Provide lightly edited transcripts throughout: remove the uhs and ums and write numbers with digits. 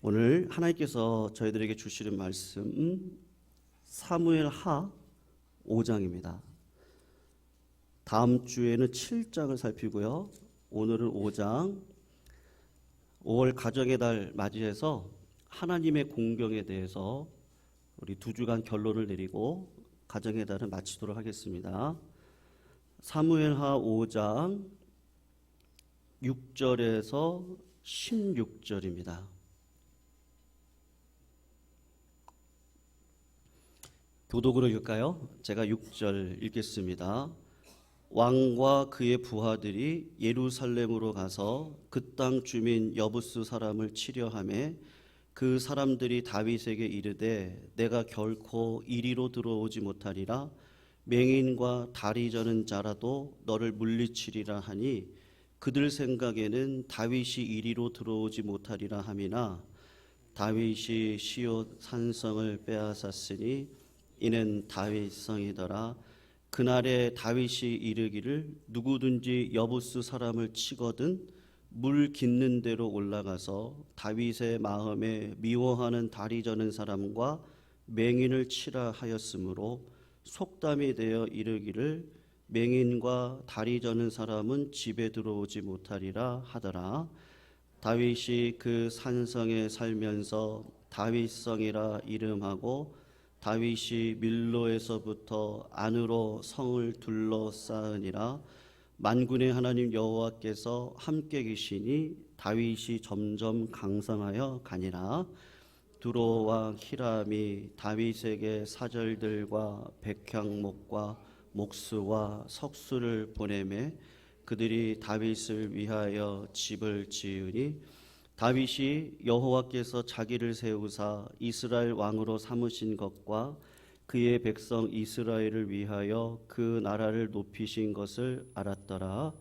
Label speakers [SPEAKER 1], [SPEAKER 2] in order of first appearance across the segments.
[SPEAKER 1] 오늘 하나님께서 저희들에게 주시는 말씀 사무엘하 5장입니다. 다음 주에는 7장을 살피고요. 오늘은 5장, 5월 가정의 달 맞이해서 하나님의 공경에 대해서 우리 두 주간 결론을 내리고 가정의 달을 마치도록 하겠습니다. 사무엘하 5장 6절에서 16절입니다. 교독으로 읽을까요? 제가 6절 읽겠습니다. 왕과 그의 부하들이 예루살렘으로 가서 그 땅 주민 여부스 사람을 치려하매 그 사람들이 다윗에게 이르되 내가 결코 이리로 들어오지 못하리라. 맹인과 다리 저는 자라도 너를 물리치리라 하니 그들 생각에는 다윗이 이리로 들어오지 못하리라 함이나 다윗이 시옷 산성을 빼앗았으니 이는 다윗성이더라. 그날에 다윗이 이르기를 누구든지 여부스 사람을 치거든 물 깃는 데로 올라가서 다윗의 마음에 미워하는 다리 저는 사람과 맹인을 치라 하였으므로 속담이 되어 이르기를 맹인과 다리 저는 사람은 집에 들어오지 못하리라 하더라. 다윗이 그 산성에 살면서 다윗성이라 이름하고 다윗이 밀로에서부터 안으로 성을 둘러싸으니라. 만군의 하나님 여호와께서 함께 계시니 다윗이 점점 강성하여 가니라. 두로 왕 히람이 다윗에게 사절들과 백향목과 목수와 석수를 보내매 그들이 다윗을 위하여 집을 지으니 다윗이 여호와께서 자기를 세우사 이스라엘 왕으로 삼으신 것과 그의 백성 이스라엘을 위하여 그 나라를 높이신 것을 알았더라.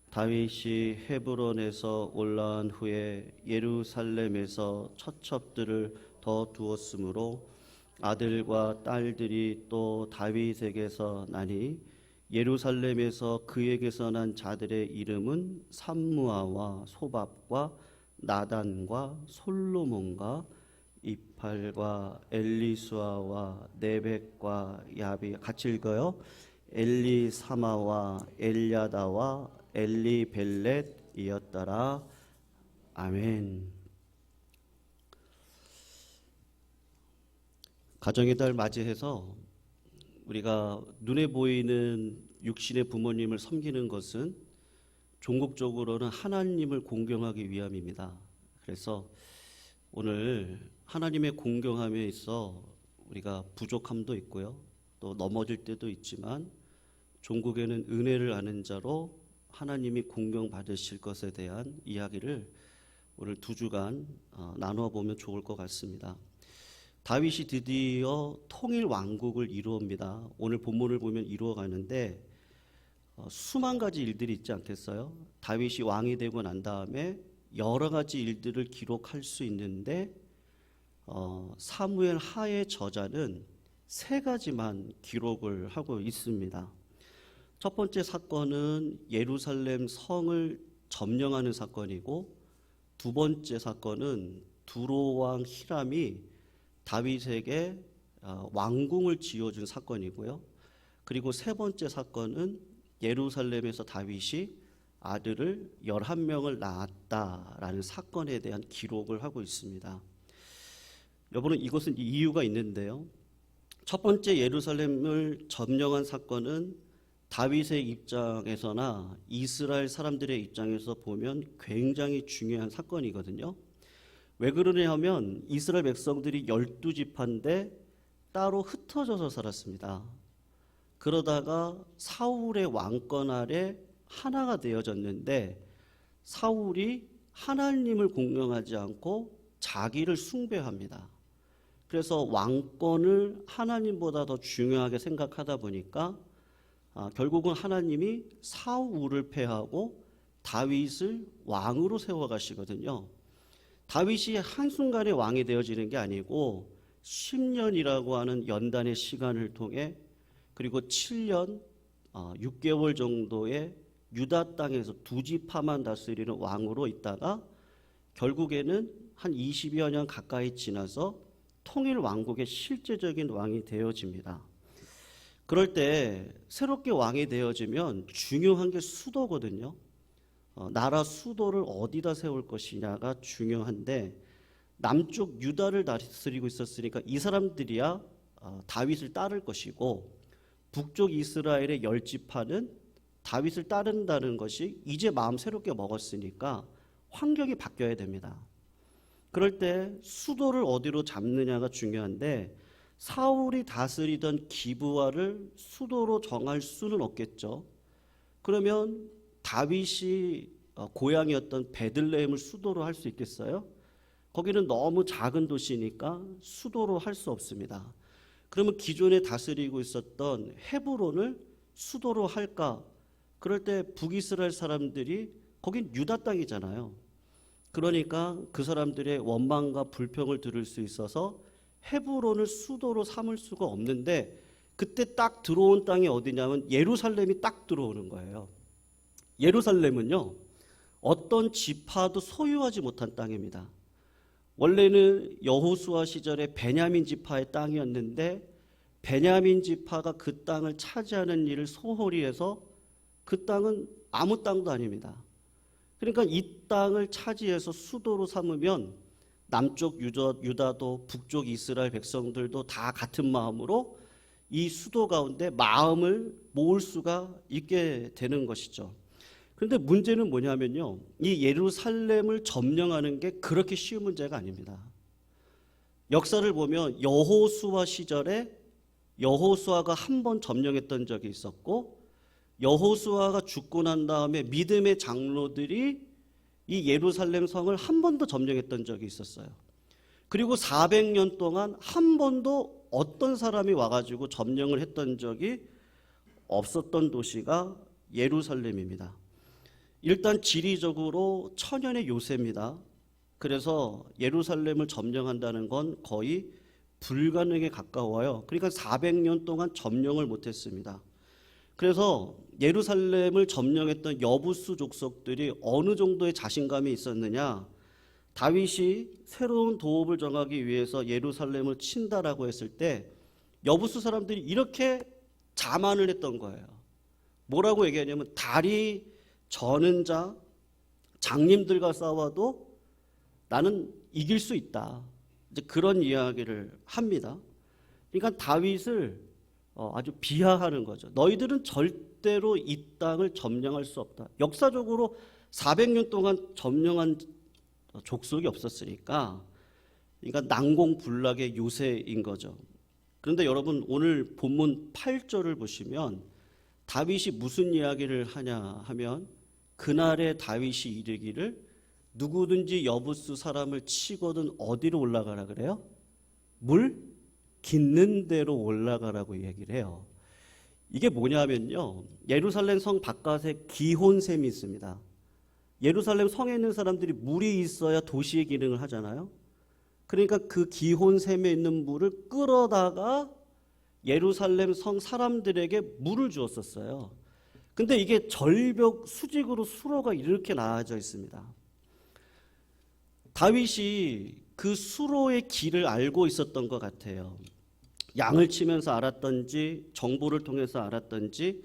[SPEAKER 1] 다윗이 헤브론에서 올라온 후에 예루살렘에서 처첩들을 더 두었으므로 아들과 딸들이 또 다윗에게서 나니 예루살렘에서 그에게서 난 자들의 이름은 삼무아와 소밥과 나단과 솔로몬과 이팔과 엘리수아와 네벡과 야비, 같이 읽어요. 엘리사마와 엘야다와 엘리벨렛이었더라. 아멘. 가정의 달 맞이해서 우리가 눈에 보이는 육신의 부모님을 섬기는 것은 종국적으로는 하나님을 공경하기 위함입니다. 그래서 오늘 하나님의 공경함에 있어 우리가 부족함도 있고요. 또 넘어질 때도 있지만 종국에는 은혜를 아는 자로 하나님이 공경받으실 것에 대한 이야기를 오늘 두 주간 나누어 보면 좋을 것 같습니다. 다윗이 드디어 통일 왕국을 이루옵니다. 오늘 본문을 보면 이루어가는데 수만 가지 일들이 있지 않겠어요? 다윗이 왕이 되고 난 다음에 여러 가지 일들을 기록할 수 있는데 사무엘 하의 저자는 세 가지만 기록을 하고 있습니다. 첫 번째 사건은 예루살렘 성을 점령하는 사건이고, 두 번째 사건은 두로 왕 히람이 다윗에게 왕궁을 지어준 사건이고요. 그리고 세 번째 사건은 예루살렘에서 다윗이 아들을 11명을 낳았다라는 사건에 대한 기록을 하고 있습니다. 여러분, 이것은 이유가 있는데요. 첫 번째 예루살렘을 점령한 사건은 다윗의 입장에서나 이스라엘 사람들의 입장에서 보면 굉장히 중요한 사건이거든요. 왜 그러냐 하면 이스라엘 백성들이 12지파인데 따로 흩어져서 살았습니다. 그러다가 사울의 왕권 아래 하나가 되어졌는데 사울이 하나님을 공경하지 않고 자기를 숭배합니다. 그래서 왕권을 하나님보다 더 중요하게 생각하다 보니까 결국은 하나님이 사울을 패하고 다윗을 왕으로 세워가시거든요. 다윗이 한순간에 왕이 되어지는 게 아니고 10년이라고 하는 연단의 시간을 통해 그리고 7년 6개월 정도의 유다 땅에서 두 지파만 다스리는 왕으로 있다가 결국에는 한 20여 년 가까이 지나서 통일 왕국의 실제적인 왕이 되어집니다. 그럴 때 새롭게 왕이 되어지면 중요한 게 수도거든요. 나라 수도를 어디다 세울 것이냐가 중요한데 남쪽 유다를 다스리고 있었으니까 이 사람들이야 다윗을 따를 것이고 북쪽 이스라엘의 10지파는 다윗을 따른다는 것이 이제 마음 새롭게 먹었으니까 환경이 바뀌어야 됩니다. 그럴 때 수도를 어디로 잡느냐가 중요한데 사울이 다스리던 기브아를 수도로 정할 수는 없겠죠. 그러면 다윗이 고향이었던 베들레헴을 수도로 할 수 있겠어요? 거기는 너무 작은 도시니까 수도로 할 수 없습니다. 그러면 기존에 다스리고 있었던 헤브론을 수도로 할까? 그럴 때 북이스라엘 사람들이 거긴 유다 땅이잖아요. 그러니까 그 사람들의 원망과 불평을 들을 수 있어서 헤브론을 수도로 삼을 수가 없는데 그때 딱 들어온 땅이 어디냐면 예루살렘이 딱 들어오는 거예요. 예루살렘은요, 어떤 지파도 소유하지 못한 땅입니다. 원래는 여호수아 시절에 베냐민 지파의 땅이었는데 베냐민 지파가 그 땅을 차지하는 일을 소홀히 해서 그 땅은 아무 땅도 아닙니다. 그러니까 이 땅을 차지해서 수도로 삼으면 남쪽 유다도 북쪽 이스라엘 백성들도 다 같은 마음으로 이 수도 가운데 마음을 모을 수가 있게 되는 것이죠. 그런데 문제는 뭐냐면요, 이 예루살렘을 점령하는 게 그렇게 쉬운 문제가 아닙니다. 역사를 보면 여호수아 시절에 여호수아가 한 번 점령했던 적이 있었고 여호수아가 죽고 난 다음에 믿음의 장로들이 이 예루살렘 성을 한 번 더 점령했던 적이 있었어요. 그리고 400년 동안 한 번도 어떤 사람이 와가지고 점령을 했던 적이 없었던 도시가 예루살렘입니다. 일단 지리적으로 천연의 요새입니다. 그래서 예루살렘을 점령한다는 건 거의 불가능에 가까워요. 그러니까 400년 동안 점령을 못했습니다. 그래서 예루살렘을 점령했던 여부수 족속들이 어느 정도의 자신감이 있었느냐, 다윗이 새로운 도읍을 정하기 위해서 예루살렘을 친다라고 했을 때 여부수 사람들이 이렇게 자만을 했던 거예요. 뭐라고 얘기하냐면 다리 저는 자 장님들과 싸워도 나는 이길 수 있다, 이제 그런 이야기를 합니다. 그러니까 다윗을 아주 비하하는 거죠. 너희들은 절대로 이 땅을 점령할 수 없다. 역사적으로 400년 동안 점령한 족속이 없었으니까, 그러니까 난공불락의 요새인 거죠. 그런데 여러분 오늘 본문 8절을 보시면 다윗이 무슨 이야기를 하냐 하면 그날에 다윗이 이르기를 누구든지 여부수 사람을 치거든 어디로 올라가라 그래요? 물 깃는 데로 올라가라고 얘기를 해요. 이게 뭐냐면요, 예루살렘 성 바깥에 기혼샘이 있습니다. 예루살렘 성에 있는 사람들이 물이 있어야 도시의 기능을 하잖아요. 그러니까 그 기혼샘에 있는 물을 끌어다가 예루살렘 성 사람들에게 물을 주었었어요. 근데 이게 절벽 수직으로 수로가 이렇게 나아져 있습니다. 다윗이 그 수로의 길을 알고 있었던 것 같아요. 양을 치면서 알았던지 정보를 통해서 알았던지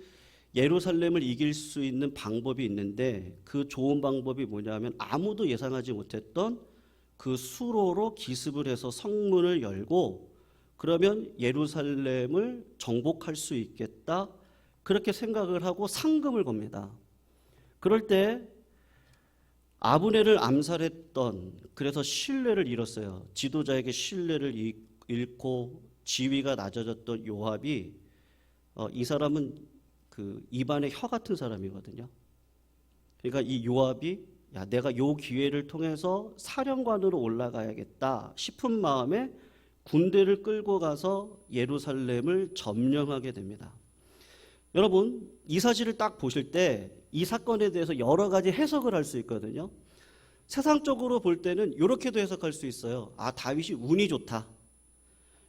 [SPEAKER 1] 예루살렘을 이길 수 있는 방법이 있는데 그 좋은 방법이 뭐냐면 아무도 예상하지 못했던 그 수로로 기습을 해서 성문을 열고 그러면 예루살렘을 정복할 수 있겠다, 그렇게 생각을 하고 상금을 겁니다. 그럴 때 아브넬을 암살했던, 그래서 신뢰를 잃었어요. 지도자에게 신뢰를 잃고 지위가 낮아졌던 요압이 이 사람은 그 입안에 혀 같은 사람이거든요. 그러니까 이 요압이 야, 내가 요 기회를 통해서 사령관으로 올라가야겠다 싶은 마음에 군대를 끌고 가서 예루살렘을 점령하게 됩니다. 여러분 이 사실을 딱 보실 때 이 사건에 대해서 여러 가지 해석을 할 수 있거든요. 세상적으로 볼 때는 이렇게도 해석할 수 있어요. 아, 다윗이 운이 좋다.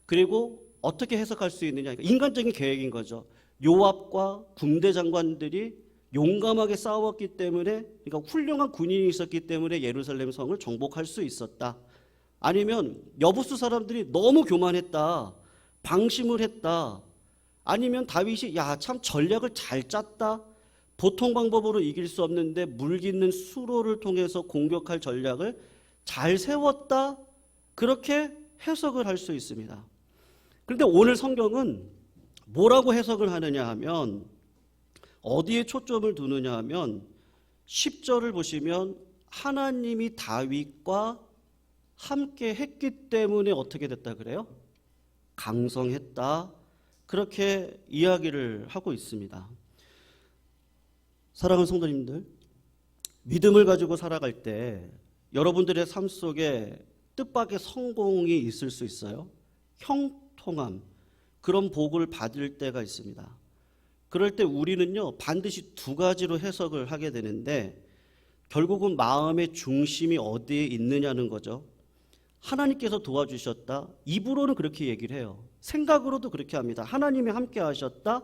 [SPEAKER 1] 그리고 어떻게 해석할 수 있느냐, 인간적인 계획인 거죠. 요압과 군대 장관들이 용감하게 싸웠기 때문에, 그러니까 훌륭한 군인이 있었기 때문에 예루살렘 성을 정복할 수 있었다. 아니면 여부수 사람들이 너무 교만했다, 방심을 했다, 아니면 다윗이 야, 참 전략을 잘 짰다, 보통 방법으로 이길 수 없는데 물깃는 수로를 통해서 공격할 전략을 잘 세웠다, 그렇게 해석을 할 수 있습니다. 그런데 오늘 성경은 뭐라고 해석을 하느냐 하면, 어디에 초점을 두느냐 하면 10절을 보시면 하나님이 다윗과 함께 했기 때문에 어떻게 됐다 그래요? 강성했다, 그렇게 이야기를 하고 있습니다. 사랑하는 성도님들, 믿음을 가지고 살아갈 때 여러분들의 삶 속에 뜻밖의 성공이 있을 수 있어요. 형통함, 그런 복을 받을 때가 있습니다. 그럴 때 우리는요, 반드시 두 가지로 해석을 하게 되는데, 결국은 마음의 중심이 어디에 있느냐는 거죠. 하나님께서 도와주셨다, 입으로는 그렇게 얘기를 해요. 생각으로도 그렇게 합니다. 하나님이 함께 하셨다,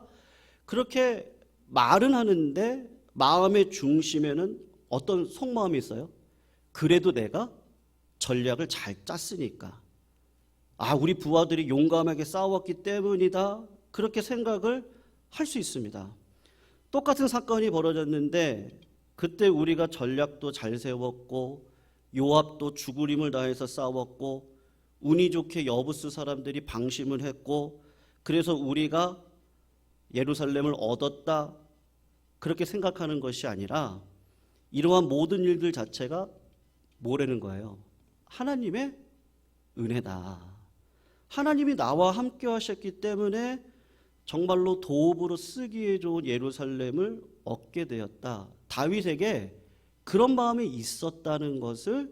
[SPEAKER 1] 그렇게 말은 하는데 마음의 중심에는 어떤 속마음이 있어요? 그래도 내가 전략을 잘 짰으니까, 우리 부하들이 용감하게 싸웠기 때문이다, 그렇게 생각을 할 수 있습니다. 똑같은 사건이 벌어졌는데 그때 우리가 전략도 잘 세웠고 요압도 죽을 힘을 다해서 싸웠고 운이 좋게 여부스 사람들이 방심을 했고 그래서 우리가 예루살렘을 얻었다, 그렇게 생각하는 것이 아니라 이러한 모든 일들 자체가 뭐라는 거예요? 하나님의 은혜다. 하나님이 나와 함께 하셨기 때문에 정말로 도읍으로 쓰기에 좋은 예루살렘을 얻게 되었다. 다윗에게 그런 마음이 있었다는 것을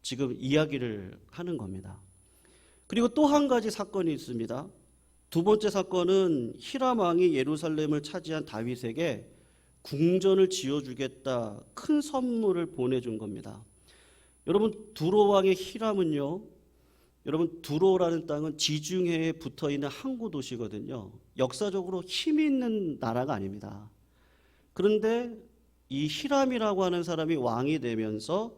[SPEAKER 1] 지금 이야기를 하는 겁니다. 그리고 또 한 가지 사건이 있습니다. 두 번째 사건은 히람 왕이 예루살렘을 차지한 다윗에게 궁전을 지어주겠다, 큰 선물을 보내준 겁니다. 여러분, 두로 왕의 히람은요, 여러분, 두로라는 땅은 지중해에 붙어있는 항구 도시거든요. 역사적으로 힘이 있는 나라가 아닙니다. 그런데 이 히람이라고 하는 사람이 왕이 되면서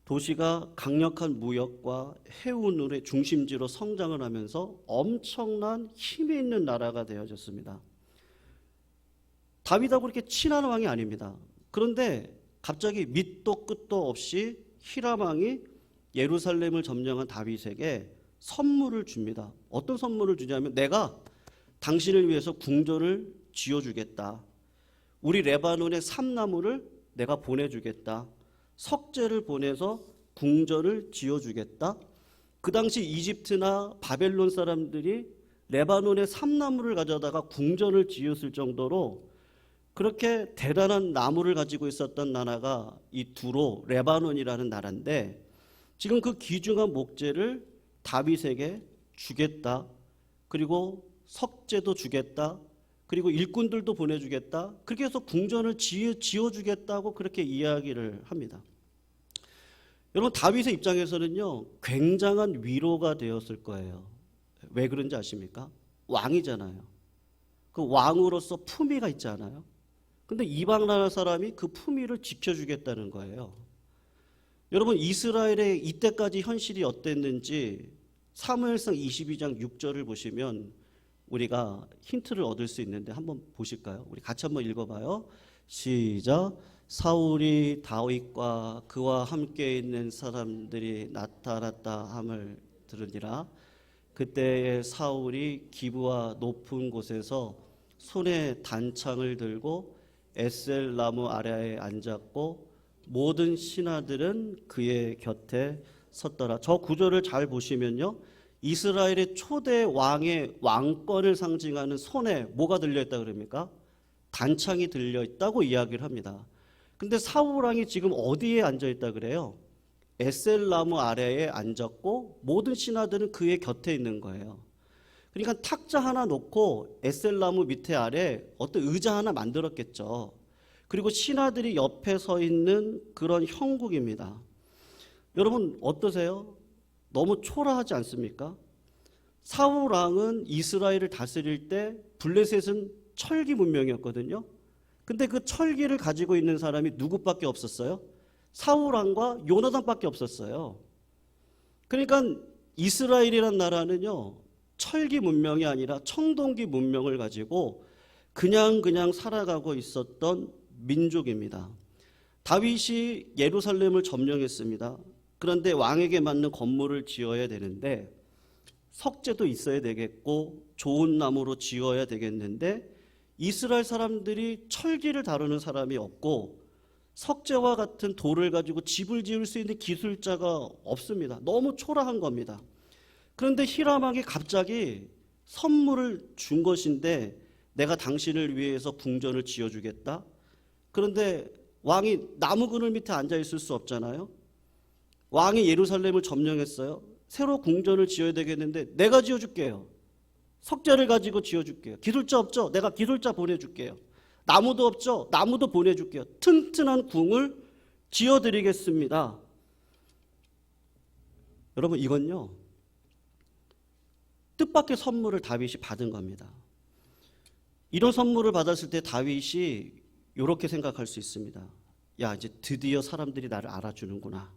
[SPEAKER 1] 도시가 강력한 무역과 해운의 중심지로 성장을 하면서 엄청난 힘이 있는 나라가 되어졌습니다. 다윗하고 그렇게 친한 왕이 아닙니다. 그런데 갑자기 밑도 끝도 없이 히람 왕이 예루살렘을 점령한 다윗에게 선물을 줍니다. 어떤 선물을 주냐면, 내가 당신을 위해서 궁전을 지어주겠다, 우리 레바논의 삼나무를 내가 보내주겠다, 석재를 보내서 궁전을 지어주겠다. 그 당시 이집트나 바벨론 사람들이 레바논의 삼나무를 가져다가 궁전을 지었을 정도로 그렇게 대단한 나무를 가지고 있었던 나라가 이 두로, 레바논이라는 나라인데, 지금 그 귀중한 목재를 다윗에게 주겠다, 그리고 석재도 주겠다, 그리고 일꾼들도 보내주겠다, 그렇게 해서 궁전을 지어주겠다고 그렇게 이야기를 합니다. 여러분, 다윗의 입장에서는요, 굉장한 위로가 되었을 거예요. 왜 그런지 아십니까? 왕이잖아요. 그 왕으로서 품위가 있잖아요. 근데 이방 나라 사람이 그 품위를 지켜주겠다는 거예요. 여러분, 이스라엘의 이때까지 현실이 어땠는지 사무엘상 22장 6절을 보시면 우리가 힌트를 얻을 수 있는데 한번 보실까요? 우리 같이 한번 읽어봐요. 시작. 사울이 다윗과 그와 함께 있는 사람들이 나타났다 함을 들으니라. 그때에 사울이 기브와 높은 곳에서 손에 단창을 들고 에셀 나무 아래에 앉았고 모든 신하들은 그의 곁에 섰더라. 저 구절을 잘 보시면요, 이스라엘의 초대 왕의 왕권을 상징하는 손에 뭐가 들려있다 그럽니까? 단창이 들려있다고 이야기를 합니다. 근데 사울 왕이 지금 어디에 앉아있다 그래요? 에셀 나무 아래에 앉았고 모든 신하들은 그의 곁에 있는 거예요. 그러니까 탁자 하나 놓고 에셀 나무 밑에 아래 어떤 의자 하나 만들었겠죠. 그리고 신하들이 옆에 서 있는 그런 형국입니다. 여러분 어떠세요? 너무 초라하지 않습니까? 사울 왕은 이스라엘을 다스릴 때 블레셋은 철기 문명이었거든요. 근데 그 철기를 가지고 있는 사람이 누구밖에 없었어요? 사울 왕과 요나단밖에 없었어요. 그러니까 이스라엘이란 나라는요, 철기 문명이 아니라 청동기 문명을 가지고 그냥 살아가고 있었던 민족입니다. 다윗이 예루살렘을 점령했습니다. 그런데 왕에게 맞는 건물을 지어야 되는데 석재도 있어야 되겠고 좋은 나무로 지어야 되겠는데 이스라엘 사람들이 철기를 다루는 사람이 없고 석재와 같은 돌을 가지고 집을 지을 수 있는 기술자가 없습니다. 너무 초라한 겁니다. 그런데 히람왕이 갑자기 선물을 준 것인데 내가 당신을 위해서 궁전을 지어주겠다. 그런데 왕이 나무 그늘 밑에 앉아 있을 수 없잖아요. 왕이 예루살렘을 점령했어요. 새로 궁전을 지어야 되겠는데 내가 지어줄게요. 석재를 가지고 지어줄게요. 기술자 없죠? 내가 기술자 보내줄게요. 나무도 없죠? 나무도 보내줄게요. 튼튼한 궁을 지어드리겠습니다. 여러분, 이건요, 뜻밖의 선물을 다윗이 받은 겁니다. 이런 선물을 받았을 때 다윗이 이렇게 생각할 수 있습니다. 야, 이제 드디어 사람들이 나를 알아주는구나.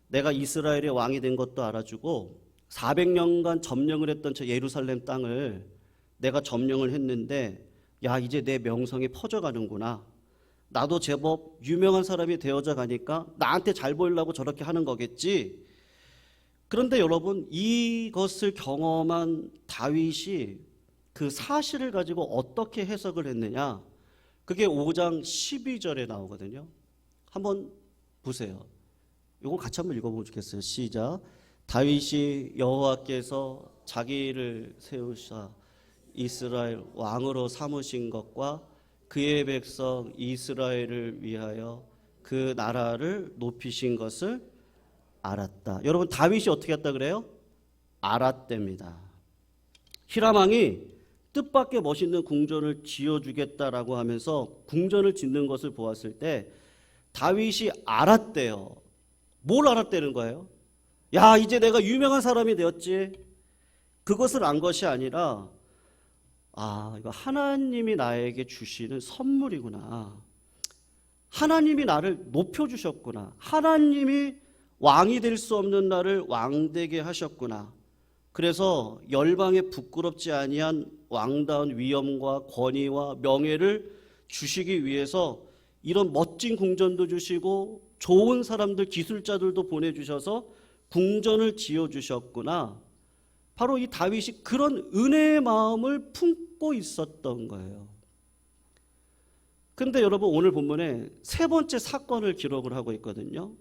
[SPEAKER 1] 내가 이스라엘의 왕이 된 것도 알아주고 400년간 점령을 했던 저 예루살렘 땅을 내가 점령을 했는데 야, 이제 내 명성이 퍼져가는구나. 나도 제법 유명한 사람이 되어져 가니까 나한테 잘 보이려고 저렇게 하는 거겠지. 그런데 여러분, 이것을 경험한 다윗이 그 사실을 가지고 어떻게 해석을 했느냐, 그게 5장 12절에 나오거든요. 한번 보세요. 이거 같이 한번 읽어보면 좋겠어요. 시작. 다윗이 여호와께서 자기를 세우사 이스라엘 왕으로 삼으신 것과 그의 백성 이스라엘을 위하여 그 나라를 높이신 것을 알았다. 여러분, 다윗이 어떻게 했다 그래요? 알았답니다. 히람왕이 뜻밖의 멋있는 궁전을 지어주겠다라고 하면서 궁전을 짓는 것을 보았을 때 다윗이 알았대요. 뭘 알았다는 거예요? 야, 이제 내가 유명한 사람이 되었지. 그것을 안 것이 아니라 이거 하나님이 나에게 주시는 선물이구나. 하나님이 나를 높여주셨구나. 하나님이 왕이 될 수 없는 나를 왕되게 하셨구나. 그래서 열방에 부끄럽지 아니한 왕다운 위엄과 권위와 명예를 주시기 위해서 이런 멋진 궁전도 주시고 좋은 사람들, 기술자들도 보내주셔서 궁전을 지어주셨구나. 바로 이 다윗이 그런 은혜의 마음을 품고 있었던 거예요. 근데 여러분, 오늘 본문에 세 번째 사건을 기록을 하고 있거든요.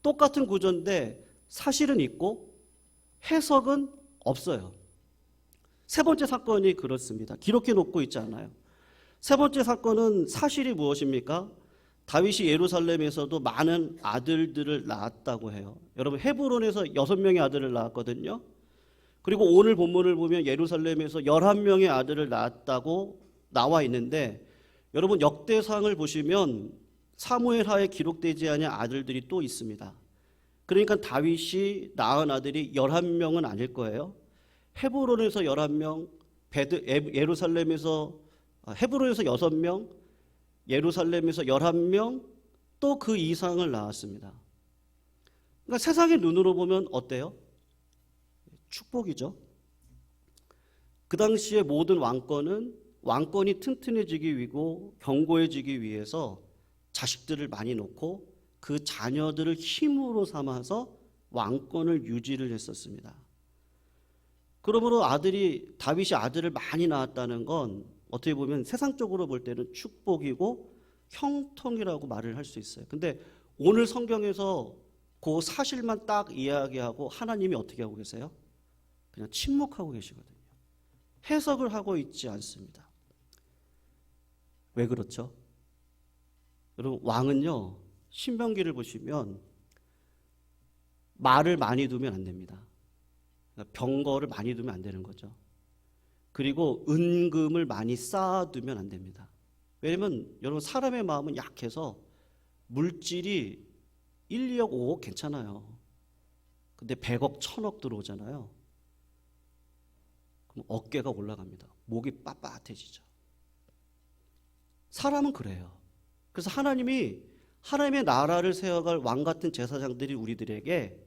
[SPEAKER 1] 똑같은 구조인데 사실은 있고 해석은 없어요. 세 번째 사건이 그렇습니다. 기록해 놓고 있지 않아요. 세 번째 사건은 사실이 무엇입니까? 다윗이 예루살렘에서도 많은 아들들을 낳았다고 해요. 여러분, 헤브론에서 6명의 아들을 낳았거든요. 그리고 오늘 본문을 보면 예루살렘에서 11명의 아들을 낳았다고 나와 있는데, 여러분 역대상을 보시면 사무엘하에 기록되지 않은 아들들이 또 있습니다. 그러니까 다윗이 낳은 아들이 11명은 아닐 거예요. 헤브론에서 11명, 예루살렘에서 헤브론에서 6명, 예루살렘에서 11명, 또 그 이상을 낳았습니다. 그러니까 세상의 눈으로 보면 어때요? 축복이죠. 그 당시에 모든 왕권이 튼튼해지기 위고 견고해지기 위해서 자식들을 많이 놓고 그 자녀들을 힘으로 삼아서 왕권을 유지를 했었습니다. 그러므로 다윗이 아들을 많이 낳았다는 건 어떻게 보면 세상적으로 볼 때는 축복이고 형통이라고 말을 할 수 있어요. 근데 오늘 성경에서 그 사실만 딱 이야기하고 하나님이 어떻게 하고 계세요? 그냥 침묵하고 계시거든요. 해석을 하고 있지 않습니다. 왜 그렇죠? 여러분, 왕은요, 신명기를 보시면 말을 많이 두면 안 됩니다. 병거를 많이 두면 안 되는 거죠. 그리고 은금을 많이 쌓아두면 안 됩니다. 왜냐면 여러분, 사람의 마음은 약해서 물질이 1, 2억, 5억 괜찮아요. 근데 100억, 1000억 들어오잖아요. 그럼 어깨가 올라갑니다. 목이 빳빳해지죠. 사람은 그래요. 그래서 하나님의 나라를 세워갈 왕 같은 제사장들이 우리들에게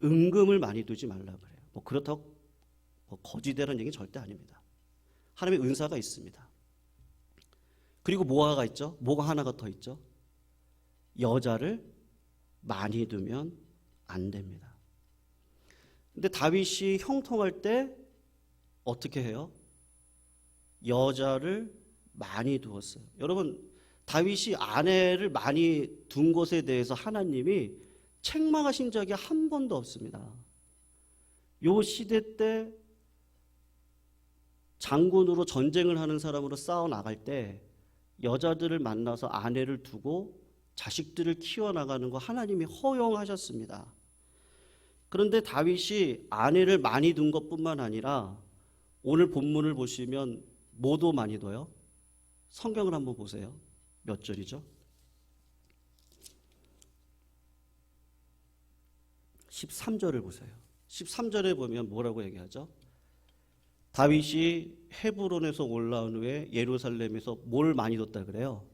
[SPEAKER 1] 은금을 많이 두지 말라 그래요. 뭐 그렇다고 거지되라는 얘기는 절대 아닙니다. 하나님의 은사가 있습니다. 그리고 뭐가 있죠? 뭐가 하나가 더 있죠? 여자를 많이 두면 안 됩니다. 근데 다윗이 형통할 때 어떻게 해요? 여자를 많이 두었어요. 여러분, 다윗이 아내를 많이 둔 것에 대해서 하나님이 책망하신 적이 한 번도 없습니다. 요 시대 때 장군으로 전쟁을 하는 사람으로 싸워 나갈 때 여자들을 만나서 아내를 두고 자식들을 키워나가는 거 하나님이 허용하셨습니다. 그런데 다윗이 아내를 많이 둔 것뿐만 아니라 오늘 본문을 보시면 뭐도 많이 둬요? 성경을 한번 보세요. 몇 절이죠? 13절을 보세요. 13절에 보면 뭐라고 얘기하죠? 다윗이 헤브론에서 올라온 후에 예루살렘에서 뭘 많이 뒀다 그래요?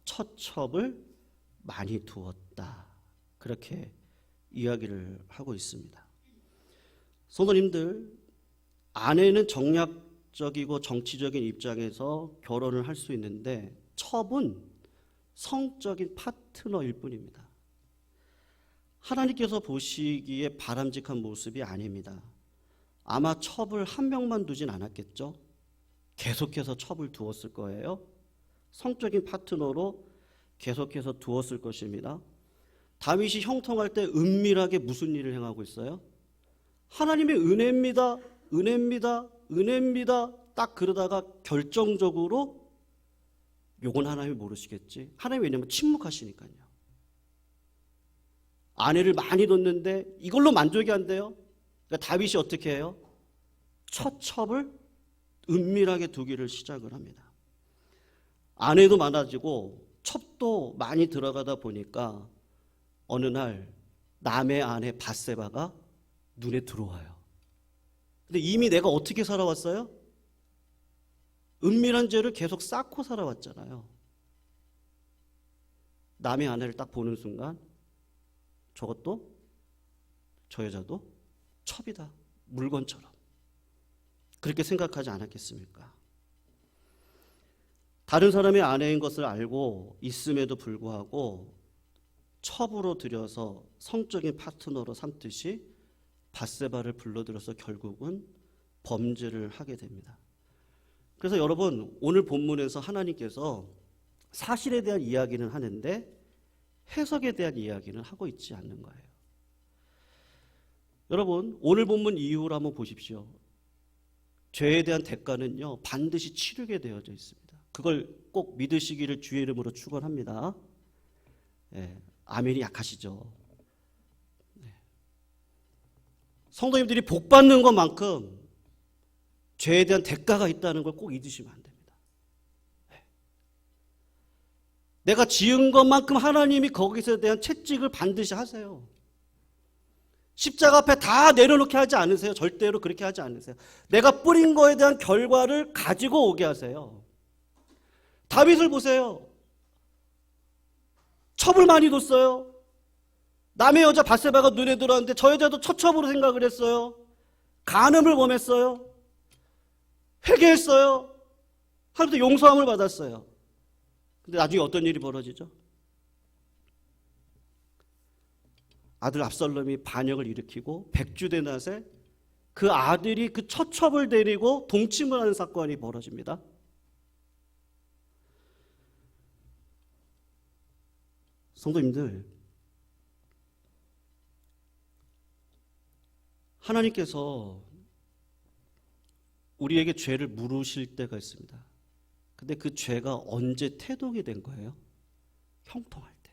[SPEAKER 1] 처첩을 많이 두었다. 그렇게 이야기를 하고 있습니다. 성도님들, 아내는 정략적이고 정치적인 입장에서 결혼을 할 수 있는데 첩은 성적인 파트너일 뿐입니다. 하나님께서 보시기에 바람직한 모습이 아닙니다. 아마 첩을 한 명만 두진 않았겠죠? 계속해서 첩을 두었을 거예요. 성적인 파트너로 계속해서 두었을 것입니다. 다윗이 형통할 때 은밀하게 무슨 일을 행하고 있어요? 하나님의 은혜입니다. 은혜입니다. 은혜입니다. 딱 그러다가 결정적으로 요건 하나님이 모르시겠지. 하나님 왜냐면 침묵하시니까요. 아내를 많이 뒀는데 이걸로 만족이 안 돼요. 그러니까 다윗이 어떻게 해요? 처첩을 은밀하게 두기를 시작을 합니다. 아내도 많아지고 첩도 많이 들어가다 보니까 어느 날 남의 아내 밧세바가 눈에 들어와요. 근데 이미 내가 어떻게 살아왔어요? 은밀한 죄를 계속 쌓고 살아왔잖아요. 남의 아내를 딱 보는 순간 저것도 저 여자도 첩이다. 물건처럼. 그렇게 생각하지 않았겠습니까? 다른 사람의 아내인 것을 알고 있음에도 불구하고 첩으로 들여서 성적인 파트너로 삼듯이 밧세바를 불러들여서 결국은 범죄를 하게 됩니다. 그래서 여러분, 오늘 본문에서 하나님께서 사실에 대한 이야기는 하는데 해석에 대한 이야기는 하고 있지 않는 거예요. 여러분, 오늘 본문 이유를 한번 보십시오. 죄에 대한 대가는요, 반드시 치르게 되어져 있습니다. 그걸 꼭 믿으시기를 주의 이름으로 축원합니다. 아멘이 약하시죠? 성도님들이 복 받는 것만큼 죄에 대한 대가가 있다는 걸 꼭 잊으시면 안 됩니다. 내가 지은 것만큼 하나님이 거기서 대한 채찍을 반드시 하세요. 십자가 앞에 다 내려놓게 하지 않으세요. 절대로 그렇게 하지 않으세요. 내가 뿌린 거에 대한 결과를 가지고 오게 하세요. 다윗을 보세요. 첩을 많이 뒀어요. 남의 여자 밧세바가 눈에 들어왔는데 저 여자도 처첩으로 생각을 했어요. 간음을 범했어요. 회개했어요. 하나님도 용서함을 받았어요. 근데 나중에 어떤 일이 벌어지죠? 아들 압살롬이 반역을 일으키고 백주대낮에 그 아들이 그 처첩을 데리고 동침을 하는 사건이 벌어집니다. 성도님들, 하나님께서 우리에게 죄를 물으실 때가 있습니다. 근데 그 죄가 언제 태동이 된 거예요? 형통할 때,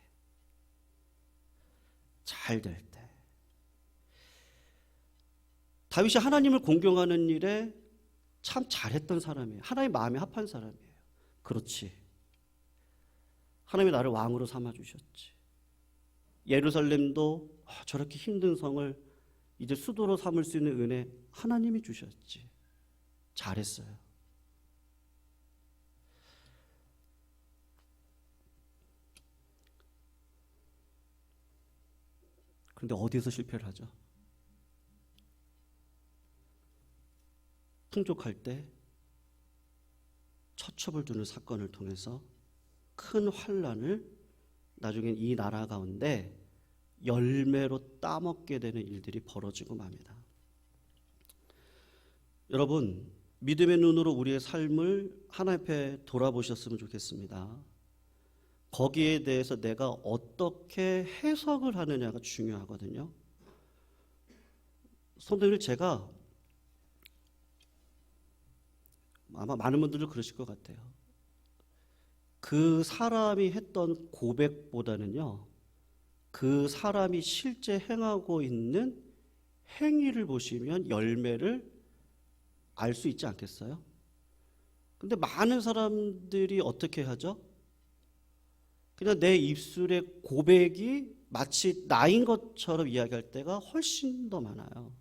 [SPEAKER 1] 잘 될 때. 다윗이 하나님을 공경하는 일에 참 잘했던 사람이에요. 하나님 마음에 합한 사람이에요. 그렇지. 하나님이 나를 왕으로 삼아주셨지. 예루살렘도 저렇게 힘든 성을 이제 수도로 삼을 수 있는 은혜 하나님이 주셨지. 잘했어요. 그런데 어디서 실패를 하죠? 풍족할 때 처첩을 두는 사건을 통해서 큰 환란을 나중엔 이 나라 가운데 열매로 따먹게 되는 일들이 벌어지고 맙니다. 여러분, 믿음의 눈으로 우리의 삶을 하나님 앞에 돌아보셨으면 좋겠습니다. 거기에 대해서 내가 어떻게 해석을 하느냐가 중요하거든요. 성도님들, 제가 아마 많은 분들도 그러실 것 같아요. 그 사람이 했던 고백보다는요, 그 사람이 실제 행하고 있는 행위를 보시면 열매를 알 수 있지 않겠어요? 근데 많은 사람들이 어떻게 하죠? 그냥 내 입술의 고백이 마치 나인 것처럼 이야기할 때가 훨씬 더 많아요.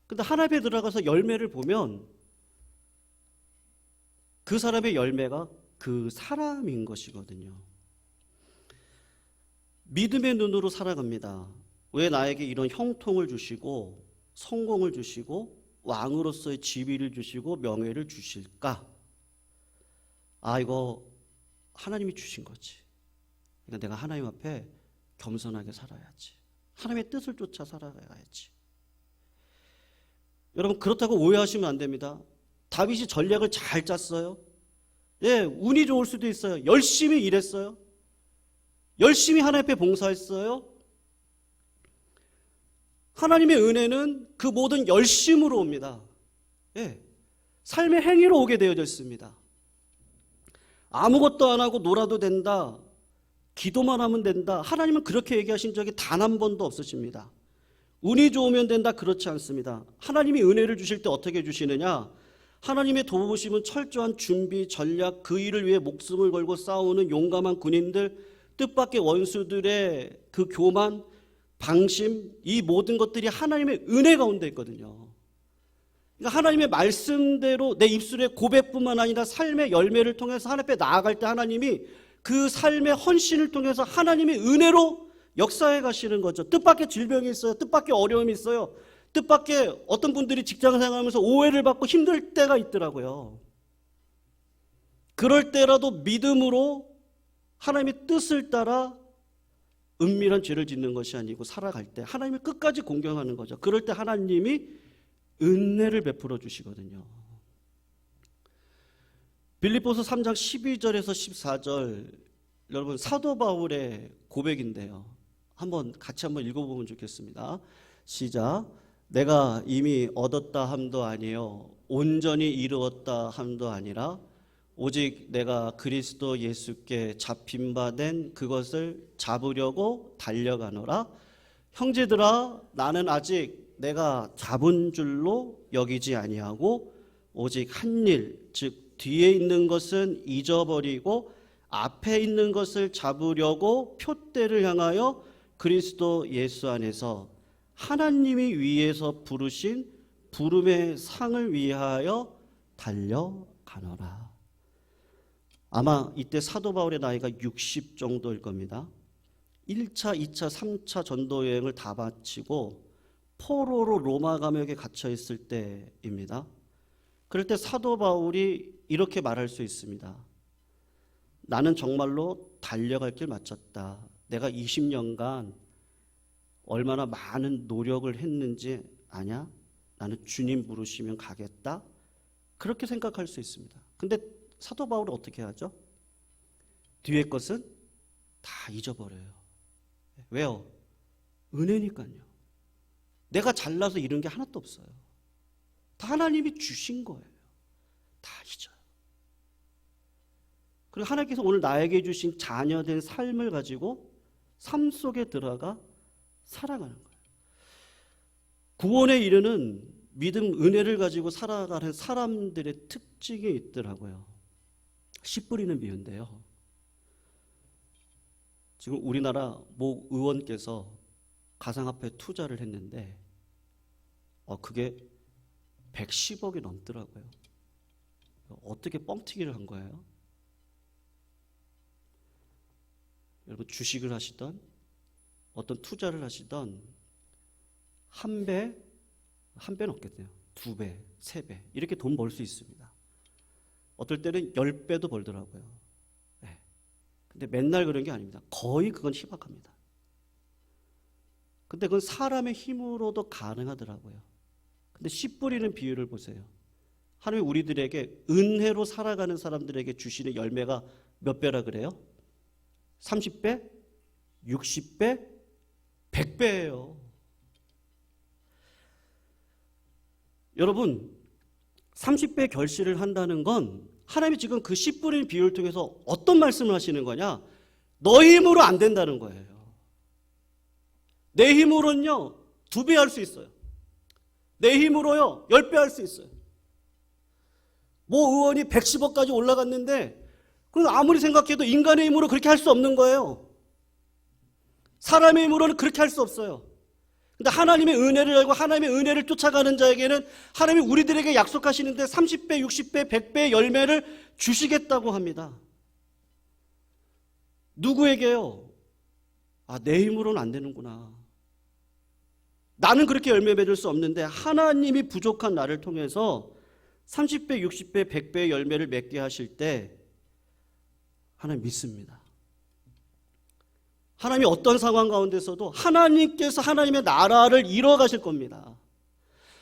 [SPEAKER 1] 근데 하나님 앞에 들어가서 열매를 보면 그 사람의 열매가 그 사람인 것이거든요. 믿음의 눈으로 살아갑니다. 왜 나에게 이런 형통을 주시고 성공을 주시고 왕으로서의 지위를 주시고 명예를 주실까? 이거 하나님이 주신 거지. 그러니까 내가 하나님 앞에 겸손하게 살아야지. 하나님의 뜻을 쫓아 살아가야지. 여러분, 그렇다고 오해하시면 안 됩니다. 다윗이 전략을 잘 짰어요. 예, 운이 좋을 수도 있어요. 열심히 일했어요. 열심히 하나님 앞에 봉사했어요. 하나님의 은혜는 그 모든 열심으로 옵니다. 예, 삶의 행위로 오게 되어져 있습니다. 아무것도 안 하고 놀아도 된다, 기도만 하면 된다, 하나님은 그렇게 얘기하신 적이 단 한 번도 없으십니다. 운이 좋으면 된다, 그렇지 않습니다. 하나님이 은혜를 주실 때 어떻게 주시느냐? 하나님의 도우심은 철저한 준비, 전략, 그 일을 위해 목숨을 걸고 싸우는 용감한 군인들, 뜻밖의 원수들의 그 교만, 방심, 이 모든 것들이 하나님의 은혜 가운데 있거든요. 그러니까 하나님의 말씀대로 내 입술의 고백뿐만 아니라 삶의 열매를 통해서 하나님 앞에 나아갈 때 하나님이 그 삶의 헌신을 통해서 하나님의 은혜로 역사해 가시는 거죠. 뜻밖의 질병이 있어요. 뜻밖의 어려움이 있어요. 뜻밖의 어떤 분들이 직장 생활하면서 오해를 받고 힘들 때가 있더라고요. 그럴 때라도 믿음으로 하나님의 뜻을 따라 은밀한 죄를 짓는 것이 아니고 살아갈 때 하나님을 끝까지 공경하는 거죠. 그럴 때 하나님이 은혜를 베풀어 주시거든요. 빌립보서 3장 12절에서 14절, 여러분 사도 바울의 고백인데요. 같이 한번 읽어보면 좋겠습니다. 시작. 내가 이미 얻었다 함도 아니요 온전히 이루었다 함도 아니라 오직 내가 그리스도 예수께 잡힌 바 된 그것을 잡으려고 달려가노라. 형제들아, 나는 아직 내가 잡은 줄로 여기지 아니하고 오직 한 일, 즉 뒤에 있는 것은 잊어버리고 앞에 있는 것을 잡으려고 표대를 향하여 그리스도 예수 안에서 하나님이 위에서 부르신 부름의 상을 위하여 달려가노라. 아마 이때 사도 바울의 나이가 60 정도일 겁니다. 1차, 2차, 3차 전도 여행을 다 마치고 포로로 로마 감옥에 갇혀 있을 때입니다. 그럴 때 사도 바울이 이렇게 말할 수 있습니다. 나는 정말로 달려갈 길 마쳤다. 내가 20년간 얼마나 많은 노력을 했는지 아냐? 나는 주님 부르시면 가겠다. 그렇게 생각할 수 있습니다. 근데 사도 바울은 어떻게 하죠? 뒤에 것은 다 잊어버려요. 왜요? 은혜니까요. 내가 잘나서 이런 게 하나도 없어요. 다 하나님이 주신 거예요. 다 잊어요. 그리고 하나님께서 오늘 나에게 주신 자녀된 삶을 가지고 삶 속에 들어가 살아가는 거예요. 구원에 이르는 믿음, 은혜를 가지고 살아가는 사람들의 특징이 있더라고요. 씨 뿌리는 비유인데요. 지금 우리나라 모 의원께서 가상화폐 투자를 했는데 그게 110억이 넘더라고요. 어떻게 뻥튀기를 한 거예요? 여러분, 주식을 하시던 어떤 투자를 하시던 한 배는 없겠네요. 2배, 3배 이렇게 돈 벌 수 있습니다. 어떨 때는 10배도 벌더라고요. 네. 근데 맨날 그런 게 아닙니다. 거의 그건 희박합니다. 근데 그건 사람의 힘으로도 가능하더라고요. 근데 씨 뿌리는 비유를 보세요. 하나님이 우리들에게 은혜로 살아가는 사람들에게 주시는 열매가 몇 배라 그래요? 30배? 60배? 100배예요. 여러분, 30배 결실을 한다는 건 하나님이 지금 그 씨 뿌리는 비유를 통해서 어떤 말씀을 하시는 거냐? 너희 힘으로 안 된다는 거예요. 내 힘으로는요 2배 할 수 있어요. 내 힘으로요 10배 할 수 있어요. 뭐 의원이 110억까지 올라갔는데 그건 아무리 생각해도 인간의 힘으로 그렇게 할 수 없는 거예요. 사람의 힘으로는 그렇게 할 수 없어요. 근데 하나님의 은혜를 알고 하나님의 은혜를 쫓아가는 자에게는 하나님이 우리들에게 약속하시는데 30배, 60배, 100배의 열매를 주시겠다고 합니다. 누구에게요? 아, 내 힘으로는 안 되는구나. 나는 그렇게 열매 맺을 수 없는데 하나님이 부족한 나를 통해서 30배, 60배, 100배의 열매를 맺게 하실 때 하나님 믿습니다. 하나님이 어떤 상황 가운데서도 하나님께서 하나님의 나라를 이뤄가실 겁니다.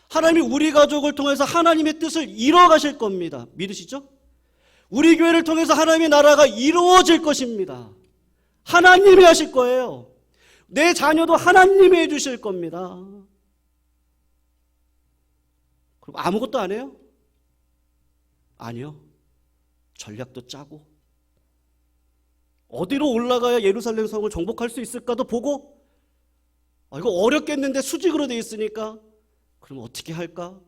[SPEAKER 1] 하나님이 우리 가족을 통해서 하나님의 뜻을 이뤄가실 겁니다. 믿으시죠? 우리 교회를 통해서 하나님의 나라가 이루어질 것입니다. 하나님이 하실 거예요. 내 자녀도 하나님이 해주실 겁니다. 그럼 아무것도 안 해요? 아니요. 전략도 짜고 어디로 올라가야 예루살렘 성을 정복할 수 있을까도 보고 이거 어렵겠는데 수직으로 돼 있으니까 그럼 어떻게 할까?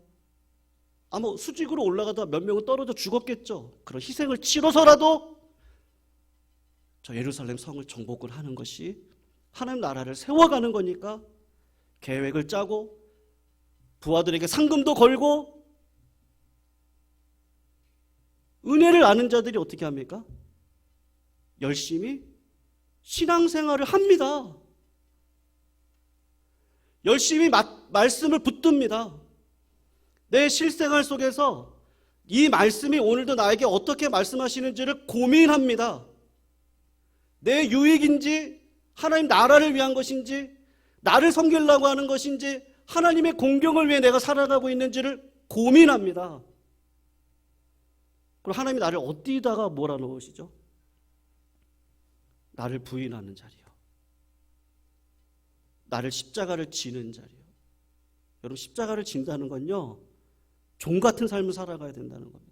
[SPEAKER 1] 뭐 수직으로 올라가다 몇 명은 떨어져 죽었겠죠. 그런 희생을 치러서라도 저 예루살렘 성을 정복을 하는 것이 하나님 나라를 세워가는 거니까 계획을 짜고 부하들에게 상금도 걸고 은혜를 아는 자들이 어떻게 합니까? 열심히 신앙생활을 합니다. 열심히 말씀을 붙듭니다. 내 실생활 속에서 이 말씀이 오늘도 나에게 어떻게 말씀하시는지를 고민합니다. 내 유익인지 하나님 나라를 위한 것인지 나를 섬기려고 하는 것인지 하나님의 공경을 위해 내가 살아가고 있는지를 고민합니다. 그럼 하나님이 나를 어디다가 몰아넣으시죠? 나를 부인하는 자리요. 나를 십자가를 지는 자리요. 여러분 십자가를 진다는 건요. 종 같은 삶을 살아가야 된다는 겁니다.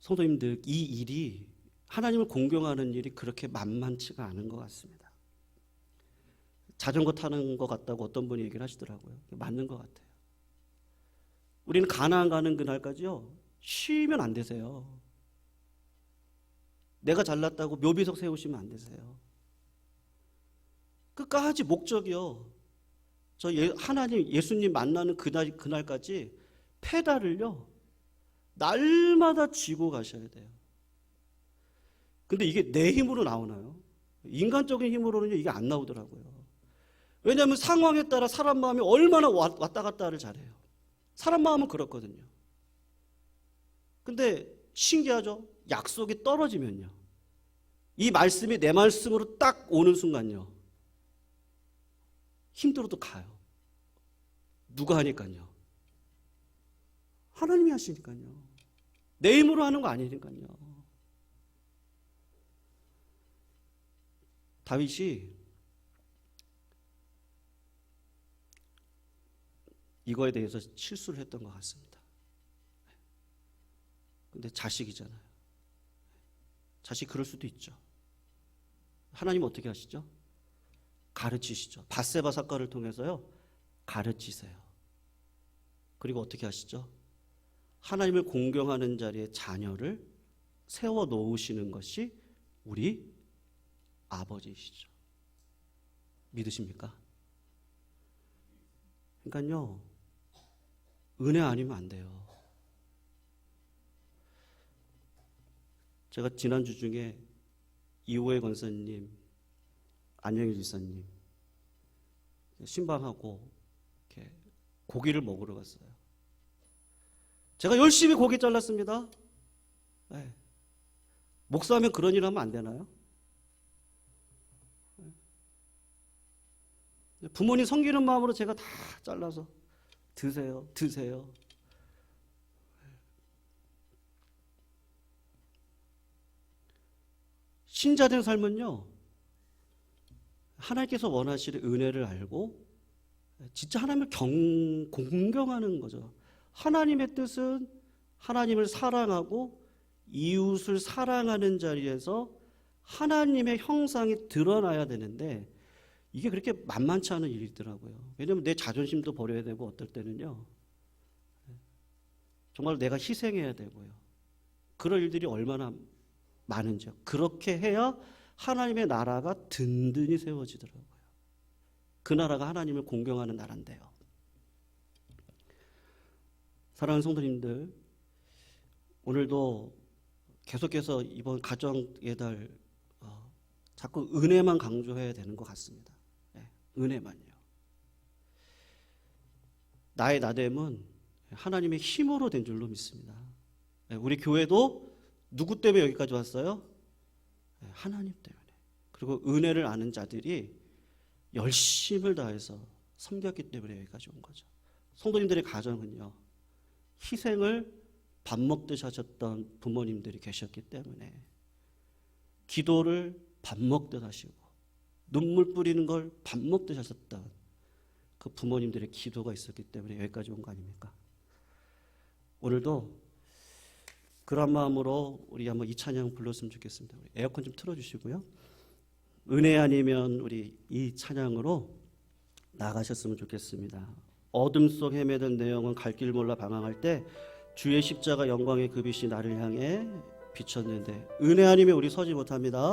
[SPEAKER 1] 성도님들 이 일이 하나님을 공경하는 일이 그렇게 만만치가 않은 것 같습니다. 자전거 타는 것 같다고 어떤 분이 얘기를 하시더라고요. 맞는 것 같아요. 우리는 가나안 가는 그날까지요. 쉬면 안 되세요. 내가 잘났다고 묘비석 세우시면 안 되세요. 끝까지 목적이요. 하나님 예수님 만나는 그날까지 페달을요. 날마다 쥐고 가셔야 돼요. 근데 이게 내 힘으로 나오나요? 인간적인 힘으로는 이게 안 나오더라고요. 왜냐하면 상황에 따라 사람 마음이 얼마나 왔다 갔다를 잘해요. 사람 마음은 그렇거든요. 근데 신기하죠? 약속이 떨어지면요. 이 말씀이 내 말씀으로 딱 오는 순간요. 힘들어도 가요. 누가 하니까요? 하나님이 하시니까요. 내 힘으로 하는 거 아니니까요. 다윗이 이거에 대해서 실수를 했던 것 같습니다. 근데 자식이잖아요. 자식 그럴 수도 있죠. 하나님 어떻게 하시죠? 가르치시죠. 밧세바 사건을 통해서요. 가르치세요. 그리고 어떻게 하시죠? 하나님을 공경하는 자리에 자녀를 세워 놓으시는 것이 우리 아버지이시죠. 믿으십니까? 그러니까요. 은혜 아니면 안 돼요. 제가 지난주 중에 이호회 권사님 안영일 지사님 신방하고 이렇게 고기를 먹으러 갔어요. 제가 열심히 고기 잘랐습니다. 네. 목사하면 그런 일 하면 안 되나요? 부모님 섬기는 마음으로 제가 다 잘라서 드세요, 드세요. 신자된 삶은요, 하나님께서 원하시는 은혜를 알고 진짜 하나님을 공경하는 거죠. 하나님의 뜻은 하나님을 사랑하고 이웃을 사랑하는 자리에서 하나님의 형상이 드러나야 되는데 이게 그렇게 만만치 않은 일이더라고요. 왜냐하면 내 자존심도 버려야 되고 어떨 때는요, 정말 내가 희생해야 되고요. 그럴 일들이 얼마나 많은지요. 그렇게 해야 하나님의 나라가 든든히 세워지더라고요. 그 나라가 하나님을 공경하는 나라인데요. 사랑하는 성도님들, 오늘도 계속해서 이번 가정의 달 자꾸 은혜만 강조해야 되는 것 같습니다. 네, 은혜만요. 나의 나됨은 하나님의 힘으로 된 줄로 믿습니다. 네, 우리 교회도 누구 때문에 여기까지 왔어요? 네, 하나님 때문에. 그리고 은혜를 아는 자들이 열심을 다해서 섬겼기 때문에 여기까지 온 거죠. 성도님들의 가정은요, 희생을 밥 먹듯이 하셨던 부모님들이 계셨기 때문에 기도를 밥 먹듯 하시고 눈물 뿌리는 걸 밥 먹듯 하셨던 그 부모님들의 기도가 있었기 때문에 여기까지 온 거 아닙니까? 오늘도 그런 마음으로 우리 한번 이 찬양 불렀으면 좋겠습니다. 우리 에어컨 좀 틀어주시고요. 은혜 아니면 우리 이 찬양으로 나가셨으면 좋겠습니다. 어둠 속 헤매던 내 영혼 갈 길 몰라 방황할 때 주의 십자가 영광의 그 빛이 나를 향해 비쳤는데 은혜 아니면 우리 서지 못합니다.